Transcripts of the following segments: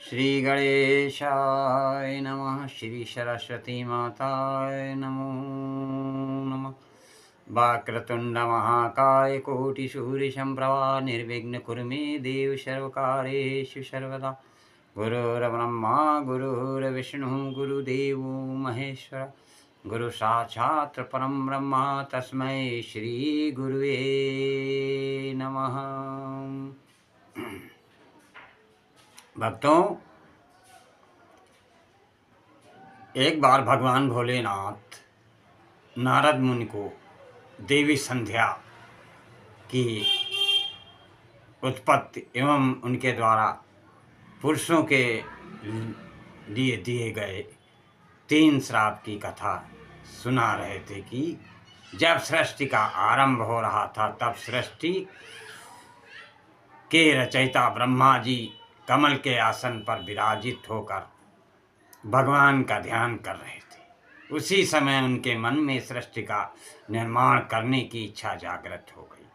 श्री गणेशाय नमः। श्री सरस्वती माताय नमो नमः। वक्रतुंड महाकाय कोटि सूर्य संप्रभा निर्विघ्न कुरु मे देव सर्वकारेषु सर्वदा। गुरुर्ब्रह्मा गुरुर्विष्णु गुरुदेवो महेश्वर गुरु साक्षात् परम ब्रह्म तस्मै श्री गुरुवे नमः। भक्तों, एक बार भगवान भोलेनाथ नारद मुनि को देवी संध्या की उत्पत्ति एवं उनके द्वारा पुरुषों के लिए दिए गए 3 श्राप की कथा सुना रहे थे कि जब सृष्टि का आरंभ हो रहा था तब सृष्टि के रचयिता ब्रह्मा जी कमल के आसन पर विराजित होकर भगवान का ध्यान कर रहे थे। उसी समय उनके मन में सृष्टि का निर्माण करने की इच्छा जागृत हो गई।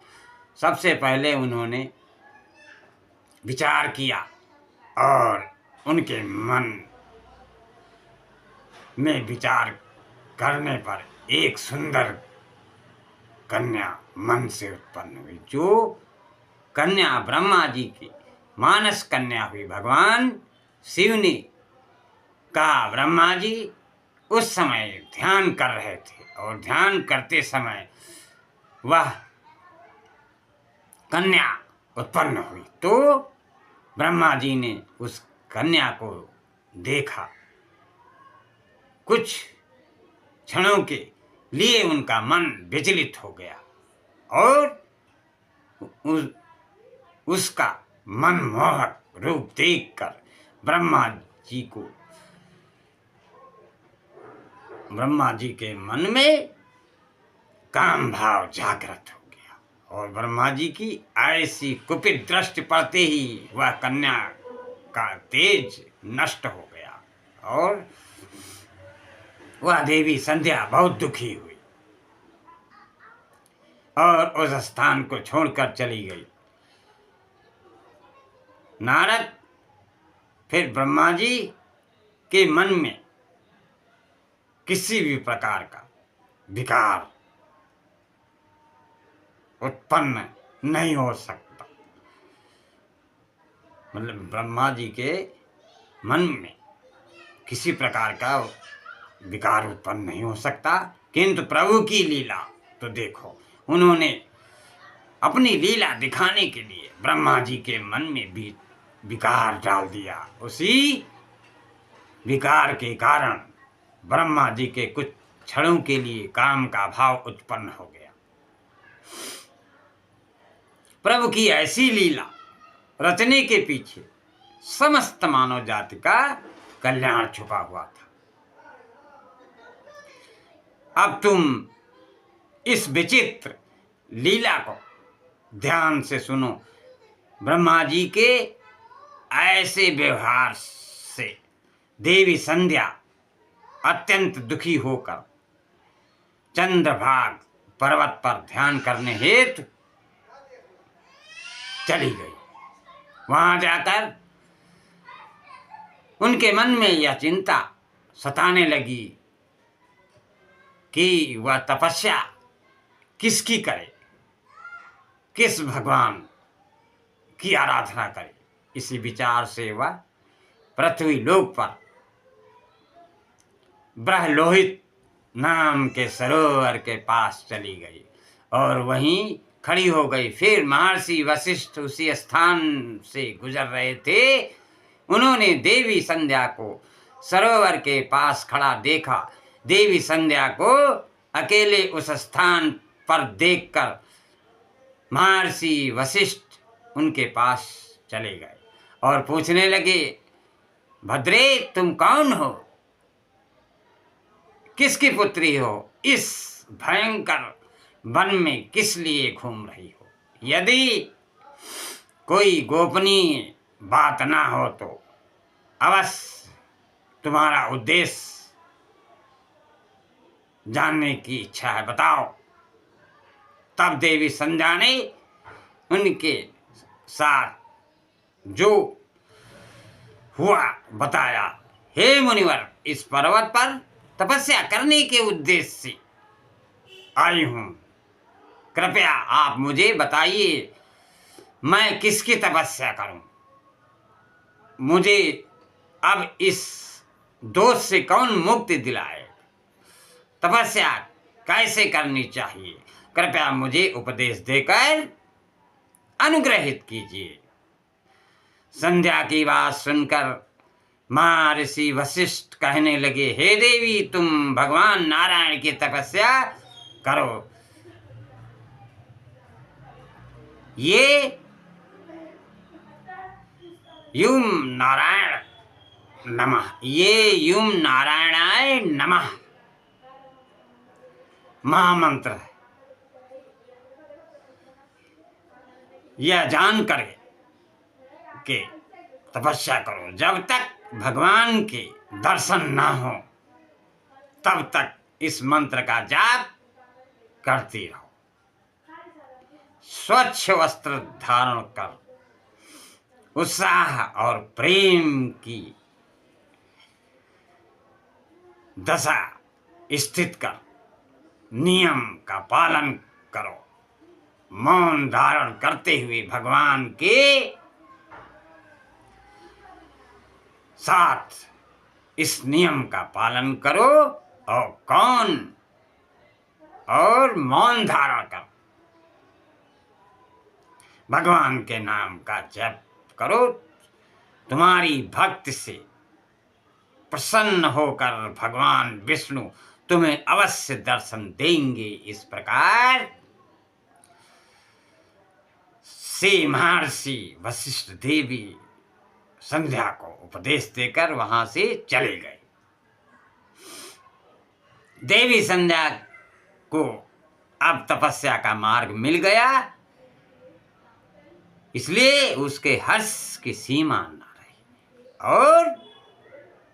सबसे पहले उन्होंने विचार किया और उनके मन में विचार करने पर एक सुंदर कन्या मन से उत्पन्न हुई, जो कन्या ब्रह्मा जी की मानस कन्या हुई। भगवान शिव ने कहा, ब्रह्मा जी उस समय ध्यान कर रहे थे और ध्यान करते समय वह कन्या उत्पन्न हुई। तो ब्रह्मा जी ने उस कन्या को देखा। कुछ क्षणों के लिए उनका मन विचलित हो गया और उसका मनमोहक रूप देखकर ब्रह्मा जी के मन में काम भाव जागृत हो गया और ब्रह्मा जी की ऐसी कुपित दृष्टि पड़ते ही वह कन्या का तेज नष्ट हो गया और वह देवी संध्या बहुत दुखी हुई और उस स्थान को छोड़कर चली गई। नारद फिर ब्रह्मा जी के मन में किसी भी प्रकार का विकार उत्पन्न नहीं हो सकता। मतलब ब्रह्मा जी के मन में किसी प्रकार का विकार उत्पन्न नहीं हो सकता, किंतु प्रभु की लीला तो देखो। उन्होंने अपनी लीला दिखाने के लिए ब्रह्मा जी के मन में भी विकार डाल दिया। उसी विकार के कारण ब्रह्मा जी के कुछ क्षणों के लिए काम का भाव उत्पन्न हो गया। प्रभु की ऐसी लीला रचने के पीछे समस्त मानव जाति का कल्याण छुपा हुआ था। अब तुम इस विचित्र लीला को ध्यान से सुनो। ब्रह्मा जी के ऐसे व्यवहार से देवी संध्या अत्यंत दुखी होकर चंद्रभाग पर्वत पर ध्यान करने हेतु चली गई। वहां जाकर उनके मन में यह चिंता सताने लगी कि वह तपस्या किसकी करे, किस भगवान की आराधना करे। इसी विचार से वह पृथ्वी लोक पर ब्रह्मलोहित नाम के सरोवर के पास चली गई और वहीं खड़ी हो गई। फिर महर्षि वशिष्ठ उसी स्थान से गुजर रहे थे। उन्होंने देवी संध्या को सरोवर के पास खड़ा देखा। देवी संध्या को अकेले उस स्थान पर देखकर महर्षि वशिष्ठ उनके पास चले गए और पूछने लगे, भद्रे तुम कौन हो, किसकी पुत्री हो, इस भयंकर वन में किस लिए घूम रही हो? यदि कोई गोपनीय बात ना हो तो अवश्य तुम्हारा उद्देश्य जानने की इच्छा है, बताओ। तब देवी संध्या ने उनके साथ जो हुआ बताया, हे मुनिवर, इस पर्वत पर तपस्या करने के उद्देश्य से आई हूं। कृपया आप मुझे बताइए, मैं किसकी तपस्या करूं? मुझे अब इस दोष से कौन मुक्ति दिलाए? तपस्या कैसे करनी चाहिए? कृपया मुझे उपदेश देकर अनुग्रहित कीजिए। संध्या की बात सुनकर महर्षि वशिष्ठ कहने लगे, हे देवी, तुम भगवान नारायण की तपस्या करो। ये युम नारायण नमः, ये युम नारायणाय नमः महामंत्र है। यह जान कर के तपस्या करो। जब तक भगवान के दर्शन न हो तब तक इस मंत्र का जाप करती रहो। स्वच्छ वस्त्र धारण कर उत्साह और प्रेम की दशा स्थित कर नियम का पालन करो। मौन धारण करते हुए भगवान के साथ इस नियम का पालन करो और मौन धारण कर भगवान के नाम का जप करो। तुम्हारी भक्ति से प्रसन्न होकर भगवान विष्णु तुम्हें अवश्य दर्शन देंगे। इस प्रकार से महर्षि वशिष्ठ देवी संध्या को उपदेश देकर वहां से चले गए। देवी संध्या को अब तपस्या का मार्ग मिल गया, इसलिए उसके हर्ष की सीमा न रही और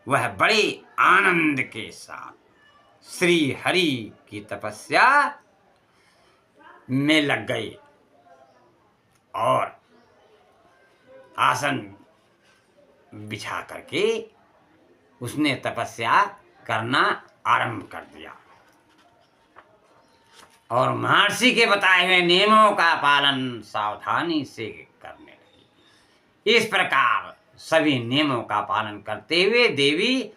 वह बड़े आनंद के साथ श्री हरि की तपस्या में लग गई और आसन बिछा करके उसने तपस्या करना आरंभ कर दिया और महर्षि के बताए हुए नियमों का पालन सावधानी से करने लगी। इस प्रकार सभी नियमों का पालन करते हुए देवी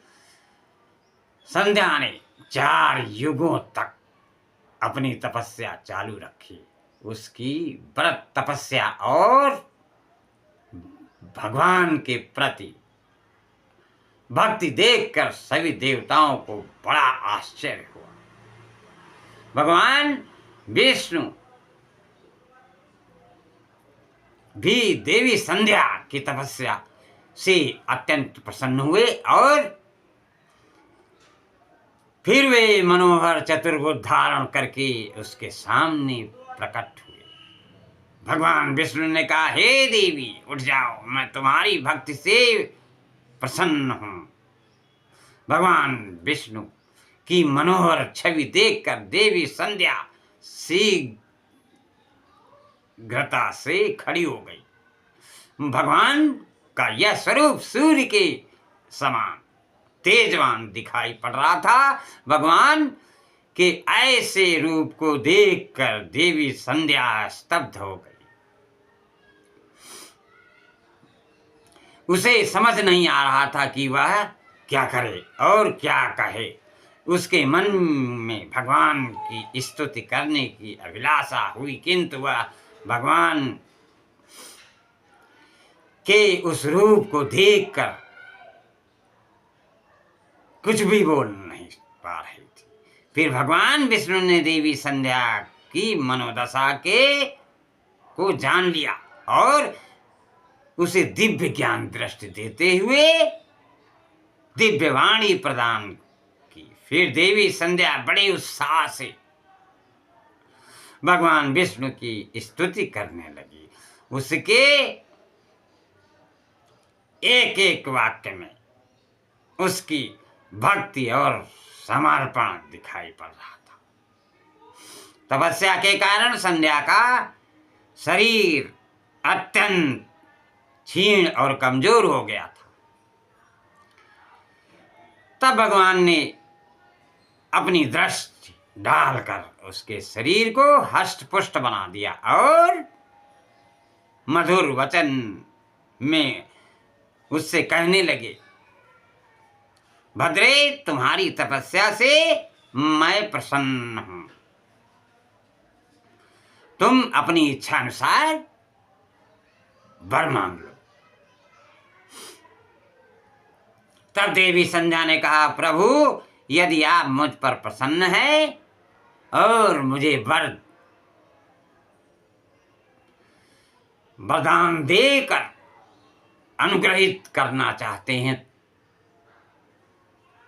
संध्या ने 4 युगों तक अपनी तपस्या चालू रखी। उसकी व्रत तपस्या और भगवान के प्रति भक्ति देखकर सभी देवताओं को बड़ा आश्चर्य हुआ। भगवान विष्णु भी देवी संध्या की तपस्या से अत्यंत प्रसन्न हुए और फिर वे मनोहर चतुर्भुज धारण करके उसके सामने प्रकट हुए। भगवान विष्णु ने कहा, हे देवी, उठ जाओ, मैं तुम्हारी भक्ति से प्रसन्न हूं। भगवान विष्णु की मनोहर छवि देखकर देवी संध्या शीघ्रता से खड़ी हो गई। भगवान का यह स्वरूप सूर्य के समान तेजवान दिखाई पड़ रहा था। भगवान के ऐसे रूप को देखकर देवी संध्या स्तब्ध हो गई। उसे समझ नहीं आ रहा था कि वह क्या करे और क्या कहे। उसके मन में भगवान की स्तुति करने की अभिलाषा हुई, किंतु वह भगवान के उस रूप को देखकर कुछ भी बोल नहीं पा रही थी। फिर भगवान विष्णु ने देवी संध्या की मनोदशा को जान लिया और उसे दिव्य ज्ञान दृष्टि देते हुए दिव्य वाणी प्रदान की। फिर देवी संध्या बड़े उत्साह से भगवान विष्णु की स्तुति करने लगी। उसके एक एक वाक्य में उसकी भक्ति और समर्पण दिखाई पड़ रहा था। तपस्या के कारण संध्या का शरीर अत्यंत क्षीण और कमजोर हो गया था। तब भगवान ने अपनी दृष्टि डालकर उसके शरीर को हष्ट पुष्ट बना दिया और मधुर वचन में उससे कहने लगे, भद्रे, तुम्हारी तपस्या से मैं प्रसन्न हूं। तुम अपनी इच्छा अनुसार वर मांग लो। तब देवी संध्या ने कहा, प्रभु, यदि आप मुझ पर प्रसन्न हैं और मुझे वरदान देकर अनुग्रहित करना चाहते हैं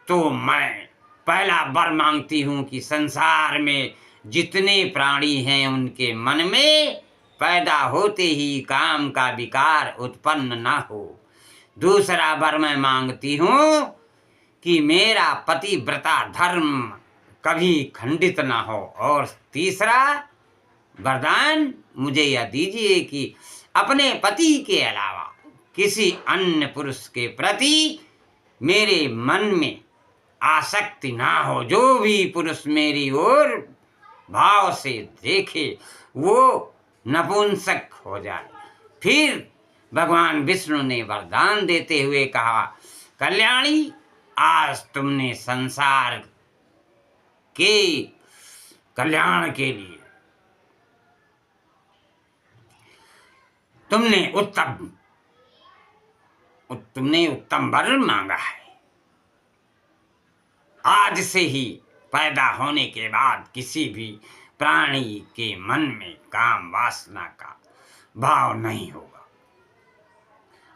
तो मैं पहला वर मांगती हूं कि संसार में जितने प्राणी हैं उनके मन में पैदा होते ही काम का विकार उत्पन्न ना हो। दूसरा वर मैं मांगती हूं कि मेरा पतिव्रता धर्म कभी खंडित ना हो। और तीसरा वरदान मुझे यह दीजिए कि अपने पति के अलावा किसी अन्य पुरुष के प्रति मेरे मन में आसक्ति ना हो। जो भी पुरुष मेरी ओर भाव से देखे वो नपुंसक हो जाए। फिर भगवान विष्णु ने वरदान देते हुए कहा, कल्याणी, आज तुमने संसार के कल्याण के लिए तुमने उत्तम वर मांगा है। आज से ही पैदा होने के बाद किसी भी प्राणी के मन में काम वासना का भाव नहीं होगा।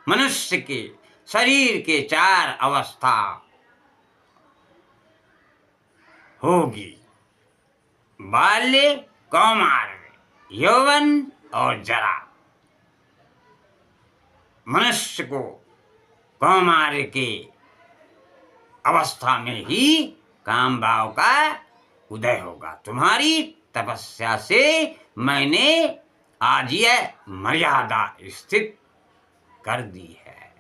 मनुष्य के शरीर के 4 अवस्था होगी, बाल्य, कौमार, यौवन और जरा। मनुष्य को कौमार के अवस्था में ही काम भाव का उदय होगा। तुम्हारी तपस्या से मैंने आज यह मर्यादा स्थित कर दी है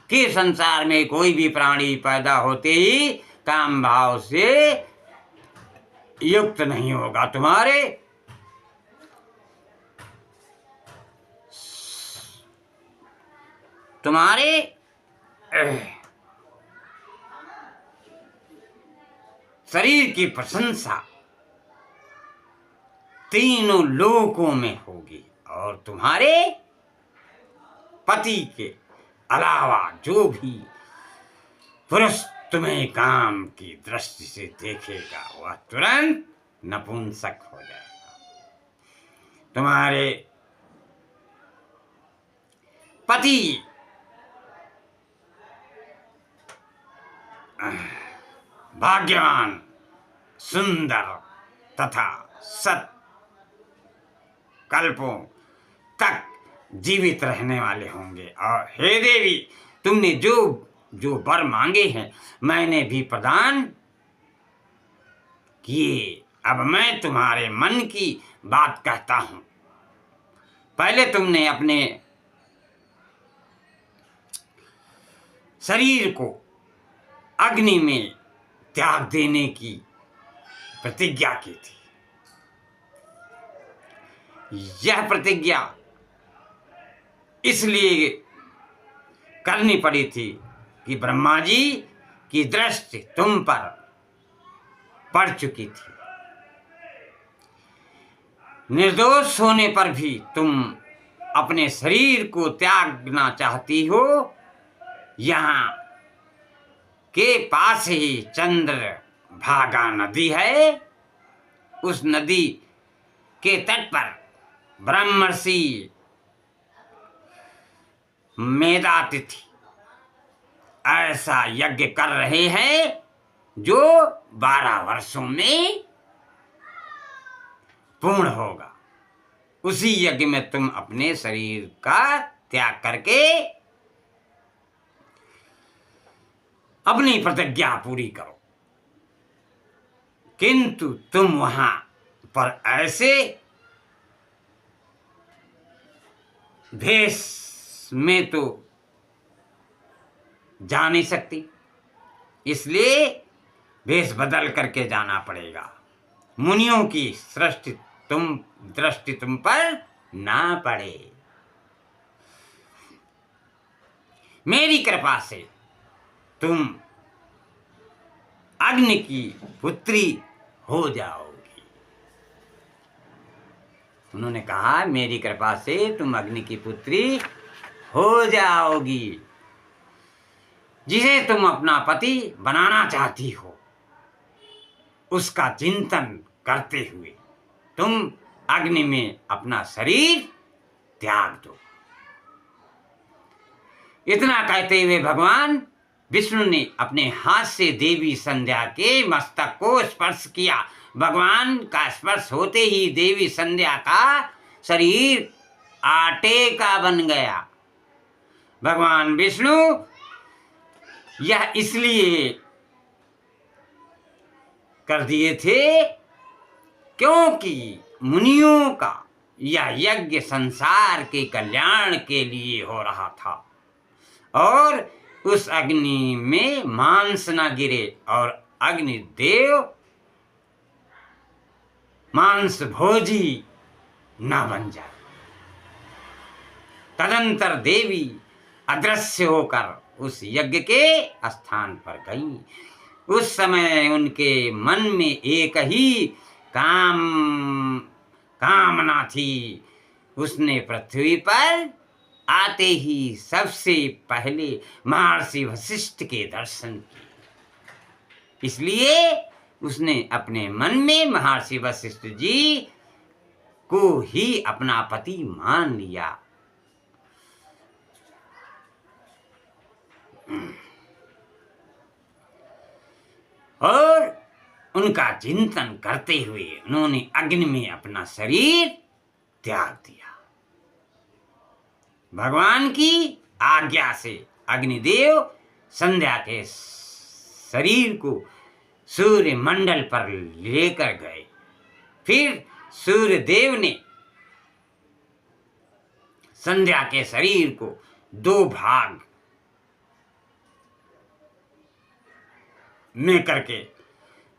कि संसार में कोई भी प्राणी पैदा होते ही काम भाव से युक्त नहीं होगा। तुम्हारे शरीर की प्रशंसा तीनों लोकों में होगी और तुम्हारे पति के अलावा जो भी पुरुष तुम्हें काम की दृष्टि से देखेगा वह तुरंत नपुंसक हो जाएगा। तुम्हारे पति भाग्यवान, सुंदर तथा सत कल्पों तक जीवित रहने वाले होंगे। और हे देवी, तुमने जो जो वर मांगे हैं मैंने भी प्रदान किए। अब मैं तुम्हारे मन की बात कहता हूं। पहले तुमने अपने शरीर को अग्नि में त्याग देने की प्रतिज्ञा की थी। यह प्रतिज्ञा इसलिए करनी पड़ी थी कि ब्रह्मा जी की दृष्टि तुम पर पड़ चुकी थी। निर्दोष होने पर भी तुम अपने शरीर को त्यागना चाहती हो। यहाँ के पास ही चंद्र भागा नदी है। उस नदी के तट पर ब्रह्मर्षि मेधातिथि ऐसा यज्ञ कर रहे हैं जो 12 वर्षों में पूर्ण होगा। उसी यज्ञ में तुम अपने शरीर का त्याग करके अपनी प्रतिज्ञा पूरी करो। किंतु तुम वहां पर ऐसे भेष में तो जा नहीं सकती। इसलिए वेश बदल करके जाना पड़ेगा। मुनियों की दृष्टि तुम पर ना पड़े। मेरी कृपा से तुम अग्नि की पुत्री हो जाओगी। उन्होंने कहा मेरी कृपा से तुम अग्नि की पुत्री हो जाओगी। जिसे तुम अपना पति बनाना चाहती हो उसका चिंतन करते हुए तुम अग्नि में अपना शरीर त्याग दो। इतना कहते हुए भगवान विष्णु ने अपने हाथ से देवी संध्या के मस्तक को स्पर्श किया। भगवान का स्पर्श होते ही देवी संध्या का शरीर आटे का बन गया। भगवान विष्णु यह इसलिए कर दिए थे क्योंकि मुनियों का यह यज्ञ संसार के कल्याण के लिए हो रहा था और उस अग्नि में मांस न गिरे और अग्निदेव मांस भोजी न बन जाए। तदंतर देवी अदृश्य होकर उस यज्ञ के स्थान पर गईं। उस समय उनके मन में एक ही कामना थी। उसने पृथ्वी पर आते ही सबसे पहले महर्षि वशिष्ठ के दर्शन किए। इसलिए उसने अपने मन में महर्षि वशिष्ठ जी को ही अपना पति मान लिया। और उनका चिंतन करते हुए उन्होंने अग्नि में अपना शरीर त्याग दिया। भगवान की आज्ञा से अग्निदेव संध्या के शरीर को सूर्य मंडल पर लेकर गए। फिर सूर्य देव ने संध्या के शरीर को 2 भाग में करके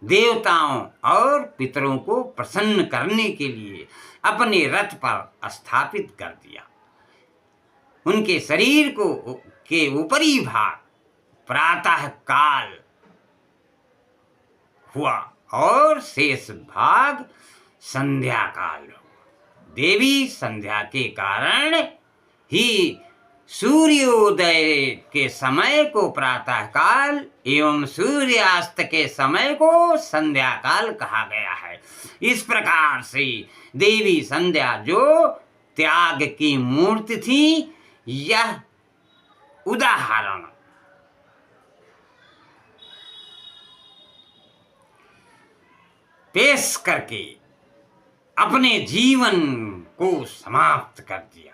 देवताओं और पितरों को प्रसन्न करने के लिए अपने रथ पर स्थापित कर दिया। उनके शरीर के ऊपरी भाग प्रातः काल हुआ और शेष भाग संध्या काल हुआ। देवी संध्या के कारण ही सूर्योदय के समय को प्रातः काल एवं सूर्यास्त के समय को संध्या काल कहा गया है। इस प्रकार से देवी संध्या जो त्याग की मूर्ति थी, यह उदाहरण पेश करके अपने जीवन को समाप्त कर दिया।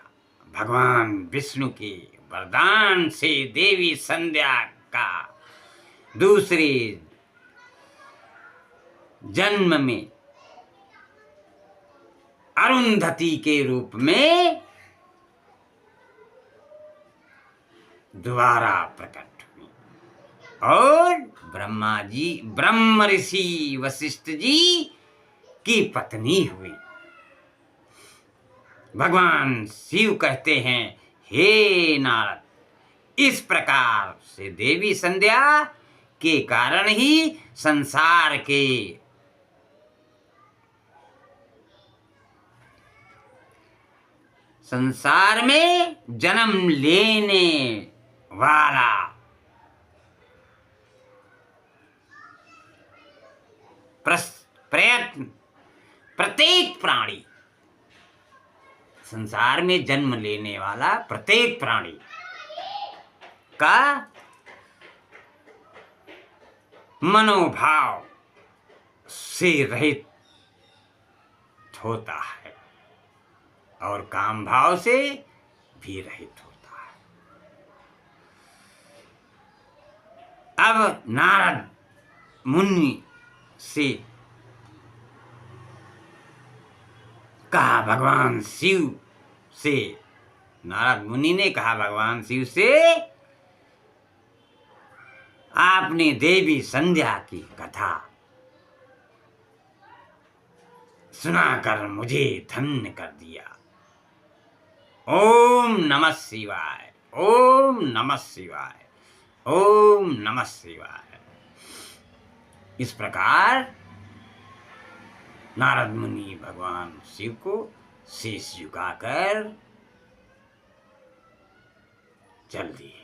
भगवान विष्णु के वरदान से देवी संध्या का दूसरे जन्म में अरुंधति के रूप में दोबारा प्रकट हुई और ब्रह्म ऋषि वशिष्ठ जी की पत्नी हुई। भगवान शिव कहते हैं, हे नारद, इस प्रकार से देवी संध्या के कारण ही संसार में जन्म लेने वाला प्रत्येक प्राणी, संसार में जन्म लेने वाला प्रत्येक प्राणी का मनोभाव से रहित होता है और काम भाव से भी रहित होता है। अब नारद मुनि से कहा भगवान शिव से, नारद मुनि ने कहा भगवान शिव से, आपने देवी संध्या की कथा सुनाकर मुझे धन्य कर दिया। ओम नमः शिवाय, ओम नमः शिवाय, ओम नमः शिवाय। इस प्रकार नारद मुनि भगवान शिव को शीश झुकाकर चल दिए।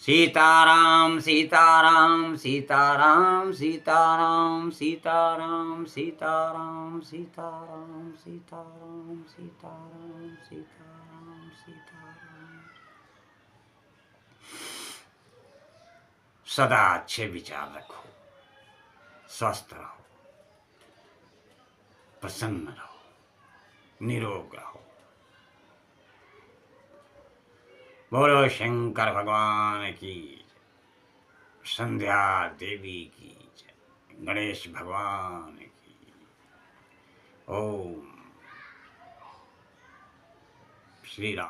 सीताराम सीताराम सीताराम सीताराम सीताराम सीताराम सीताराम सीताराम सीताराम सीताराम सीताराम। सदा अच्छे विचार रखो, स्वस्थ रहो, प्रसन्न रहो, निरोग रहो। बोलो शंकर भगवान की, संध्या देवी की, गणेश भगवान की। ओम श्री राम।